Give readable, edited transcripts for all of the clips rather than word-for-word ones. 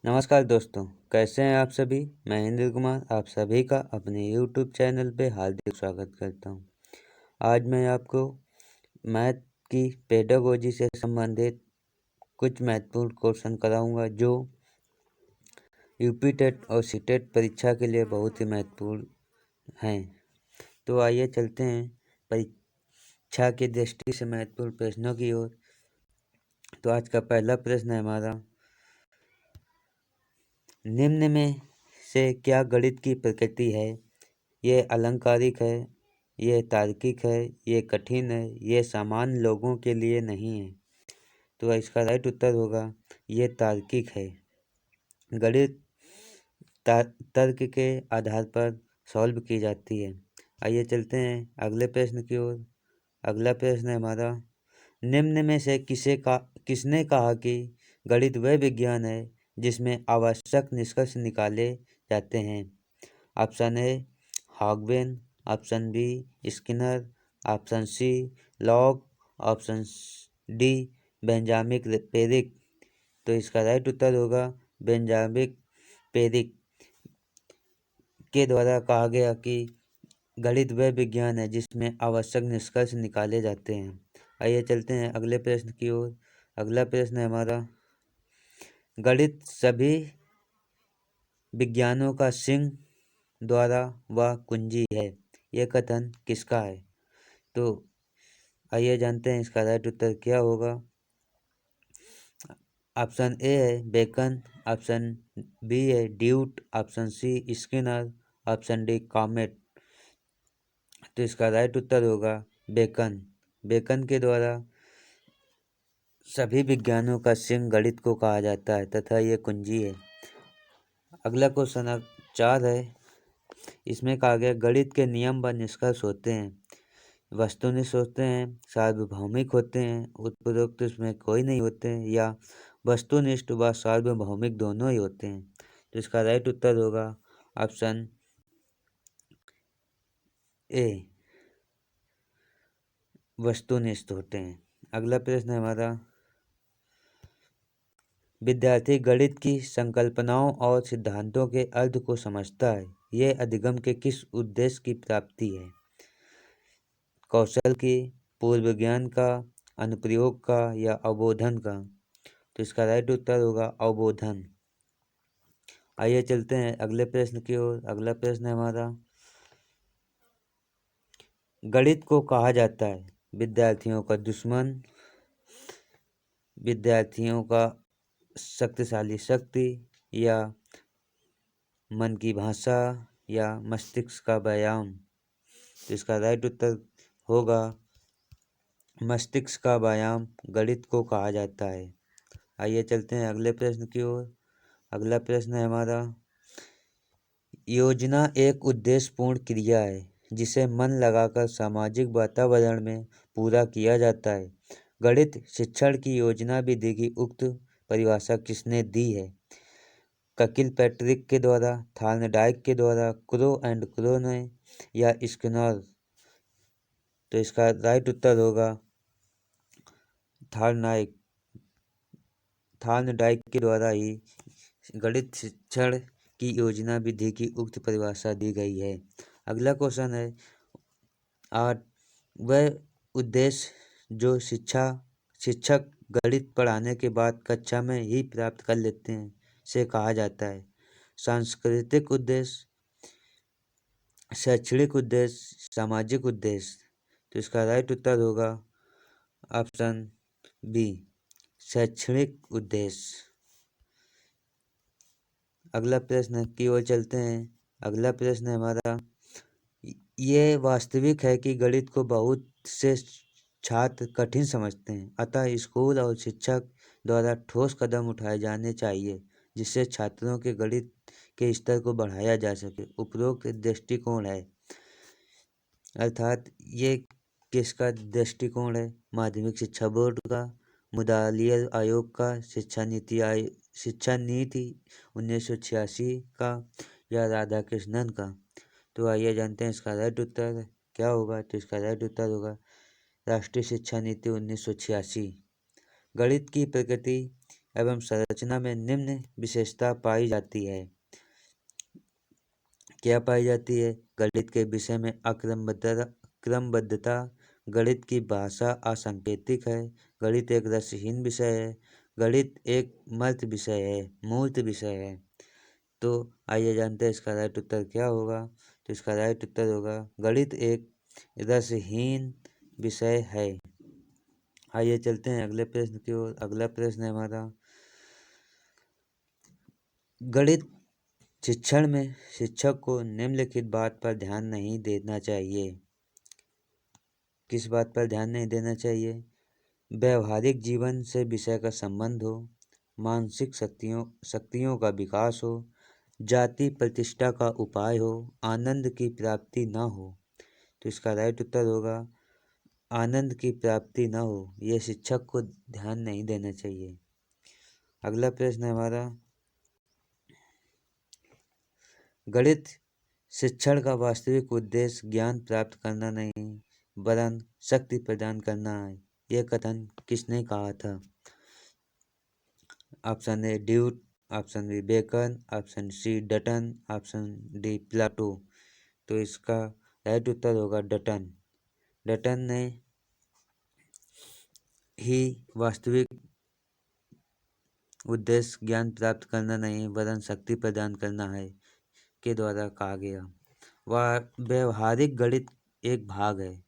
नमस्कार दोस्तों, कैसे हैं आप सभी। मैं इंद्र कुमार आप सभी का अपने YouTube चैनल पे हार्दिक स्वागत करता हूं। आज मैं आपको मैथ की पेडागोजी से संबंधित कुछ महत्वपूर्ण क्वेश्चन कराऊंगा जो यूपी टेट और सीटेट परीक्षा के लिए बहुत ही महत्वपूर्ण हैं। तो आइए चलते हैं परीक्षा की दृष्टि से महत्वपूर्ण प्रश्नों की ओर। तो आज का पहला प्रश्न है हमारा, निम्न में से क्या गणित की प्रकृति है। ये अलंकारिक है, ये तार्किक है, ये कठिन है, ये सामान्य लोगों के लिए नहीं है। तो इसका राइट उत्तर होगा ये तार्किक है। गणित तर्क के आधार पर सॉल्व की जाती है। आइए चलते हैं अगले प्रश्न की ओर। अगला प्रश्न है हमारा, निम्न में से किसने कहा कि गणित वह विज्ञान है जिसमें आवश्यक निष्कर्ष निकाले जाते हैं। ऑप्शन ए हॉगवेन, option B Skinner, option C लॉग, ऑप्शन डी बेंजामिन पेरिक। तो इसका राइट उत्तर होगा बेंजामिन पेरिक के द्वारा कहा गया कि गणित वह विज्ञान है जिसमें आवश्यक निष्कर्ष निकाले जाते हैं। आइए चलते हैं अगले प्रश्न की ओर। अगला प्रश्न है हमारा, गणित सभी विज्ञानों का सिंह द्वारा व कुंजी है। यह कथन किसका है। तो आइए जानते हैं इसका राइट उत्तर क्या होगा। ऑप्शन ए है बेकन, ऑप्शन बी है ड्यूट, option C Skinner, option D Comte. तो इसका राइट उत्तर होगा बेकन। बेकन के द्वारा सभी विज्ञानों का सिंह गणित को कहा जाता है तथा ये कुंजी है। अगला क्वेश्चन 4 है। इसमें कहा गया गणित के नियम व निष्कर्ष होते हैं, वस्तुनिष्ठ होते हैं, सार्वभौमिक होते हैं, उपरोक्त इसमें कोई नहीं होते हैं, या वस्तुनिष्ठ व सार्वभौमिक दोनों ही होते हैं। तो इसका राइट उत्तर होगा ऑप्शन ए वस्तुनिष्ठ होते हैं। अगला प्रश्न है हमारा, विद्यार्थी गणित की संकल्पनाओं और सिद्धांतों के अर्थ को समझता है। यह अधिगम के किस उद्देश्य की प्राप्ति है। कौशल की, पूर्व ज्ञान का, अनुप्रयोग का या अवबोधन का। तो इसका राइट उत्तर होगा अवबोधन। आइए चलते हैं अगले प्रश्न की ओर। अगला प्रश्न है हमारा, गणित को कहा जाता है विद्यार्थियों का दुश्मन, विद्यार्थियों का शक्तिशाली शक्ति, या मन की भाषा, या मस्तिष्क का व्यायाम। तो इसका राइट उत्तर होगा मस्तिष्क का व्यायाम गणित को कहा जाता है। आइए चलते हैं अगले प्रश्न की ओर। अगला प्रश्न है हमारा, योजना एक उद्देश्यपूर्ण क्रिया है जिसे मन लगाकर सामाजिक वातावरण में पूरा किया जाता है। गणित शिक्षण की योजना विधि की उक्त परिभाषा किसने दी है। किलपैट्रिक के द्वारा, थॉर्नडाइक के द्वारा, क्रो एंड क्रो ने, या स्किनर। तो इसका राइट उत्तर होगा थॉर्नडाइक के द्वारा ही गणित शिक्षण की योजना विधि की उक्त परिभाषा दी गई है। अगला क्वेश्चन है 8, वह उद्देश्य जो शिक्षक गणित पढ़ाने के बाद कक्षा में ही प्राप्त कर लेते हैं से कहा जाता है। सांस्कृतिक उद्देश्य, शैक्षणिक उद्देश्य, सामाजिक उद्देश्य। तो इसका राइट उत्तर होगा ऑप्शन बी शैक्षणिक उद्देश्य। अगला प्रश्न की ओर चलते हैं। अगला प्रश्न है हमारा, ये वास्तविक है कि गणित को बहुत से छात्र कठिन समझते हैं, अतः स्कूल और शिक्षक द्वारा ठोस कदम उठाए जाने चाहिए जिससे छात्रों के गणित के स्तर को बढ़ाया जा सके। उपरोक्त दृष्टिकोण है, अर्थात ये किसका दृष्टिकोण है। माध्यमिक शिक्षा बोर्ड का, मुदालियर आयोग का, शिक्षा नीति 1986 का, या राधाकृष्णन का। तो आइए जानते हैं इसका राइट उत्तर क्या होगा। तो इसका राइट उत्तर होगा राष्ट्रीय शिक्षा नीति 1986। गणित की प्रकृति एवं संरचना में निम्न विशेषता पाई जाती है। क्या पाई जाती है? गणित के विषय में क्रमबद्धता, गणित की भाषा असंकेतिक है, गणित एक रसहीन विषय है, गणित एक मूर्त विषय है। तो आइए जानते हैं इसका राइट उत्तर क्या होगा। तो इसका राइट उत्तर होगा गणित एक रसहीन विषय है। आइए चलते हैं अगले प्रश्न की ओर। अगला प्रश्न है हमारा, गणित शिक्षण में शिक्षक को निम्नलिखित बात पर ध्यान नहीं देना चाहिए। किस बात पर ध्यान नहीं देना चाहिए? व्यवहारिक जीवन से विषय का संबंध हो, मानसिक शक्तियों का विकास हो, जाति प्रतिष्ठा का उपाय हो, आनंद की प्राप्ति न हो। तो इसका राइट उत्तर होगा आनंद की प्राप्ति न हो। यह शिक्षक को ध्यान नहीं देना चाहिए। अगला प्रश्न है हमारा, गणित शिक्षण का वास्तविक उद्देश्य ज्ञान प्राप्त करना नहीं वरन शक्ति प्रदान करना है। यह कथन किसने कहा था? ऑप्शन ए ड्यूट, option B Bacon, option C Dutton, option D Plato. तो इसका राइट उत्तर होगा डटन। डटन ने ही वास्तविक उद्देश्य ज्ञान प्राप्त करना नहीं वरन शक्ति प्रदान करना है के द्वारा कहा गया। वह व्यवहारिक गणित एक भाग है।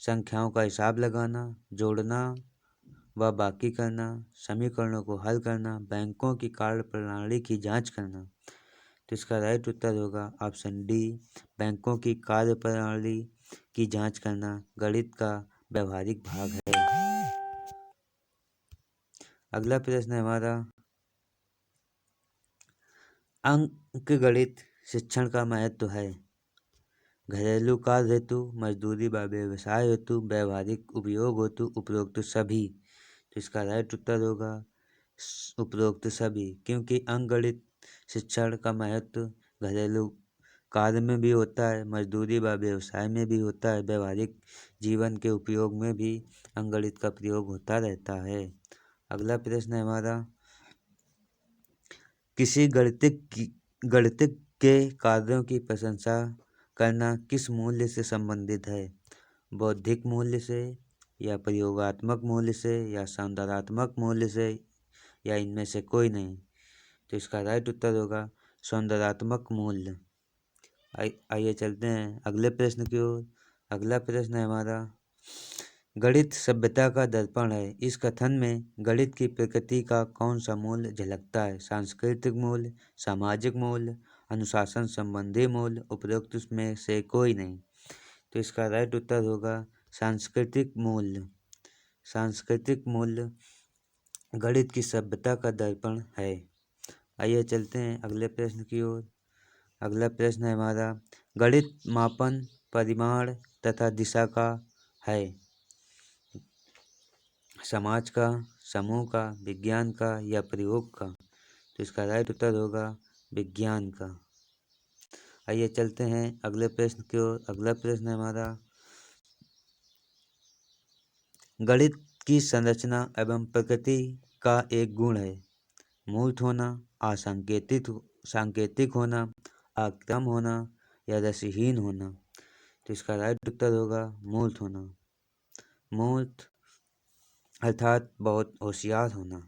संख्याओं का हिसाब लगाना, जोड़ना व बाकी करना, समीकरणों को हल करना, बैंकों की कार्यप्रणाली की जांच करना। तो इसका राइट उत्तर होगा ऑप्शन डी, बैंकों की कार्यप्रणाली की जांच करना गणित का व्यवहारिक भाग है। अगला प्रश्न है हमारा, अंकगणित शिक्षण का महत्व है। घरेलू कार्य हेतु, मजदूरी व व्यवसाय हेतु, व्यवहारिक उपयोग हेतु, उपरोक्त सभी। तो इसका राइट उत्तर होगा उपरोक्त सभी, क्योंकि अंकगणित शिक्षण का महत्व घरेलू कार्य में भी होता है, मजदूरी व व्यवसाय में भी होता है, व्यवहारिक जीवन के उपयोग में भी अंकगणित का प्रयोग होता रहता है। अगला प्रश्न है हमारा, किसी गणितिक के कार्यों की प्रशंसा करना किस मूल्य से संबंधित है? बौद्धिक मूल्य से, या प्रयोगात्मक मूल्य से, या सौंदर्यात्मक मूल्य से, या इनमें से कोई नहीं। तो इसका राइट उत्तर होगा सौंदर्यात्मक मूल्य। आइए चलते हैं अगले प्रश्न की ओर। अगला प्रश्न है हमारा, गणित सभ्यता का दर्पण है। इस कथन में गणित की प्रकृति का कौन सा मूल्य झलकता है? सांस्कृतिक मूल्य, सामाजिक मूल्य, अनुशासन संबंधी मूल्य, उपरोक्त में से कोई नहीं। तो इसका राइट उत्तर होगा सांस्कृतिक मूल्य। सांस्कृतिक मूल्य गणित की सभ्यता का दर्पण है। आइए चलते हैं अगले प्रश्न की ओर। अगला प्रश्न है हमारा, गणित मापन, परिमाण तथा दिशा का है। समाज का, समूह का, विज्ञान का या प्रयोग का। तो इसका राइट उत्तर होगा विज्ञान का। आइए चलते हैं अगले प्रश्न की ओर। अगला प्रश्न है हमारा, गणित की संरचना एवं प्रकृति का एक गुण है। मूर्त होना, सांकेतिक होना, आक्रम होना या रसहीन होना। तो इसका राइट उत्तर होगा मूर्त होना। मूर्त अर्थात बहुत होशियार होना।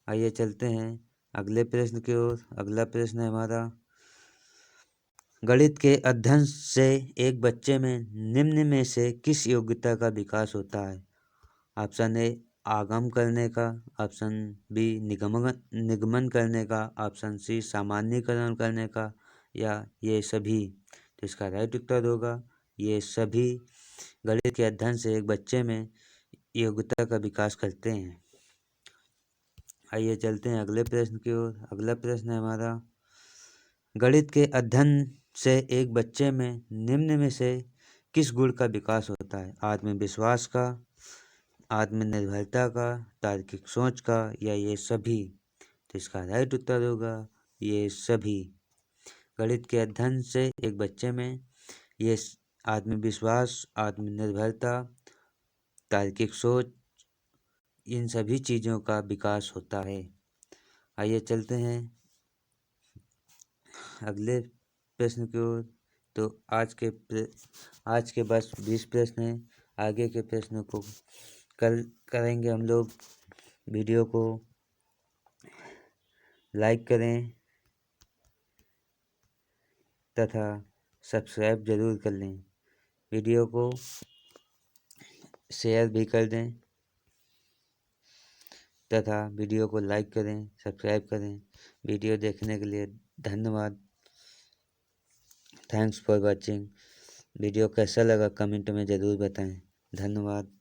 आइए चलते हैं अगले प्रश्न की ओर। अगला प्रश्न है हमारा, गणित के अध्ययन से एक बच्चे में निम्न में से किस योग्यता का विकास होता है? ऑप्शन ए आगम करने का, ऑप्शन बी निगमन करने का, ऑप्शन सी सामान्यीकरण करने का, या ये सभी। तो इसका राइट उत्तर होगा ये सभी गणित के अध्ययन से एक बच्चे में योग्यता का विकास करते हैं। आइए चलते हैं अगले प्रश्न की ओर। अगला प्रश्न है हमारा, गणित के अध्ययन से एक बच्चे में निम्न में से किस गुण का विकास होता है? आत्मविश्वास का, आत्मनिर्भरता का, तार्किक सोच का, या ये सभी। तो इसका राइट उत्तर होगा ये सभी। गणित के अध्ययन से एक बच्चे में ये आत्मविश्वास, आत्मनिर्भरता, तार्किक सोच इन सभी चीज़ों का विकास होता है। आइए चलते हैं अगले प्रश्न की ओर। तो आज के बस 20 प्रश्न हैं। आगे के प्रश्नों को कल करेंगे हम लोग। वीडियो को लाइक करें तथा सब्सक्राइब जरूर कर लें। वीडियो को शेयर भी कर दें तथा वीडियो को लाइक करें, सब्सक्राइब करें। वीडियो देखने के लिए धन्यवाद। Thanks for watching. वीडियो कैसा लगा कमेंट में ज़रूर बताएं। धन्यवाद।